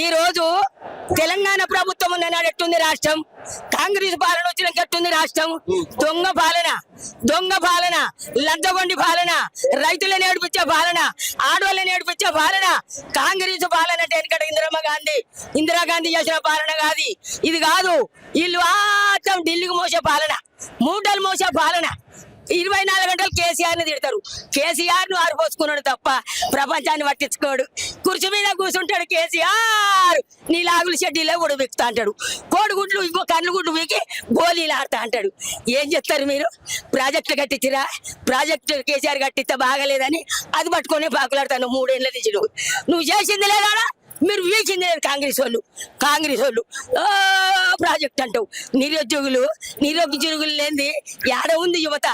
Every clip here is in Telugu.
ఈ రోజు తెలంగాణ ప్రభుత్వం ఉందన్నాడు ఎట్టుంది రాష్ట్రం, కాంగ్రెస్ పాలన వచ్చినాక ఎట్టుంది రాష్ట్రం. దొంగ పాలన, లంచగొండి పాలన, రైతులను ఏడిపించే పాలన, ఆడవాళ్ళని ఏడిపించే పాలన. కాంగ్రెస్ పాలన అంటే వెనకట ఇందిరాగాంధీ చేసిన పాలన కాదు ఇది కాదు. వీళ్ళు ఆటం ఢిల్లీకి మోసే పాలన, మూటలు మోసే పాలన. 24 గంటలు కేసీఆర్ ని తిడతారు. కేసీఆర్ ను ఆరిపోసుకున్నాడు తప్ప ప్రపంచాన్ని పట్టించుకోడు. కుర్చీ మీద కూర్చుంటాడు కేసీఆర్, నీ లాగులు షెడ్డీలో కూడా బిక్తా అంటాడు. కోడిగుడ్లు ఇంకో కళ్ళు గుడ్లు వీకి గోళీలు ఆడతా అంటాడు. ఏం చెప్తారు మీరు? ప్రాజెక్టులు కట్టించిరా, ప్రాజెక్టు కేసీఆర్ కట్టిస్తే బాగలేదని అది పట్టుకొని పాకులాడతాను 3 ఏళ్ళ నుంచి. నువ్వు చేసింది లేదా, మీరు వీకింది లేదు. కాంగ్రెస్ వాళ్ళు ప్రాజెక్ట్ అంటావు. నిరుద్యోగులు లేనిది ఏడ ఉంది యువత,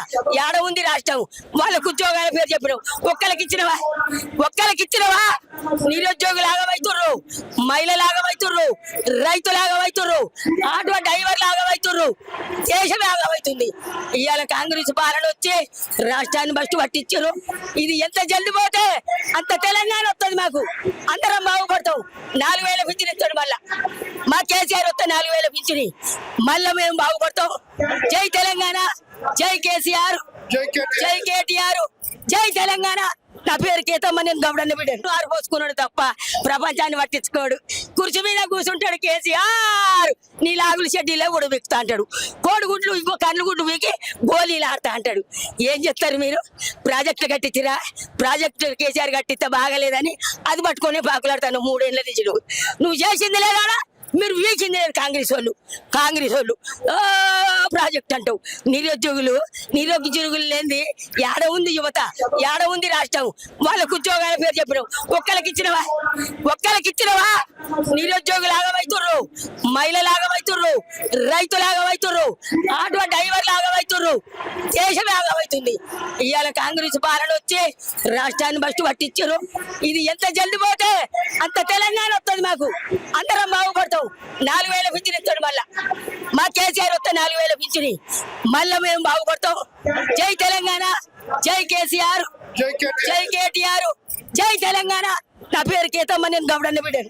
ఏడ ఉంది రాష్ట్రం? వాళ్ళకు ఉద్యోగాల పేరు చెప్పినావు, ఒక్కరికి ఇచ్చినవా? నిరుద్యోగులు ఆగమవుతుర్రు, మహిళలు ఆగమవుతుర్రు, రైతులు ఆగమవుతుర్రు, ఆటో డ్రైవర్లు ఆగమవుతుర్రు, దేశమే ఆగమవుతుంది. ఇవాళ కాంగ్రెస్ పాలన వచ్చి రాష్ట్రాన్ని బస్టు పట్టించారు. ఇది ఎంత జల్ది పోతే అంత తెలంగాణ వస్తుంది. మాకు అందరం బాగుపడతాం. 4000 పింఛన్ ఇస్తాడు మళ్ళా. మా కేసీఆర్ వస్తే 4000 పింఛని మళ్ళా మేము బాగుపడతాం. జై తెలంగాణ, జై కేసీఆర్, జై కేటీఆర్, జై తెలంగాణ. నా పేరు కేతమ్మ, నేను గౌడన్న బిడ్డను. ఆరిపోసుకున్నాడు తప్ప ప్రపంచాన్ని పట్టించుకోడు. కుర్చీ మీద కూర్చుంటాడు కేసీఆర్, నీ లాగులు షెడ్డీలో కూడా బిక్తా అంటాడు. కోడిగుడ్లు ఇంకో కళ్ళు గుడ్లు వీకి గోళీలు ఆడతా అంటాడు. ఏం చెప్తారు మీరు? ప్రాజెక్టులు కట్టించిరా, ప్రాజెక్టు కేసీఆర్ కట్టిస్తే బాగలేదని అది పట్టుకొని పాకులాడతాను 3 ఏళ్ళ నుంచి. నువ్వు చేసింది లేదా, మీరు వీకింది లేదు. కాంగ్రెస్ వాళ్ళు ప్రాజెక్ట్ అంటావు. నిరుద్యోగులు లేనిది ఏడ ఉంది యువత, ఏడ ఉంది రాష్ట్రం? వాళ్ళకు ఉద్యోగాల పేరు చెప్పినావు, ఒక్కరికి ఇచ్చినవా? నిరుద్యోగులు ఆగమవుతుర్రు, మహిళలు ఆగమవుతుర్రు, రైతులు ఆగమవుతుర్రు, ఆటో డ్రైవర్లు ఆగమవుతుర్రు, దేశమే ఆగమవుతుంది. ఇవాళ కాంగ్రెస్ పాలన వచ్చి రాష్ట్రాన్ని బస్టు పట్టించారు. ఇది ఎంత జల్ది పోతే అంత తెలంగాణ వస్తుంది. మాకు అందరం బాగుపడతాం. 4000 పింఛన్ ఇస్తాడు మళ్ళా. మా కేసీఆర్ వస్తే 4000 పింఛని మళ్ళా మేము బాగుపడతాం. జై తెలంగాణ, జై కేసీఆర్, జై కేటీఆర్, జై తెలంగాణ. నా పేరు కేతమ్మ, నేను గౌడన్న బిడ్డను.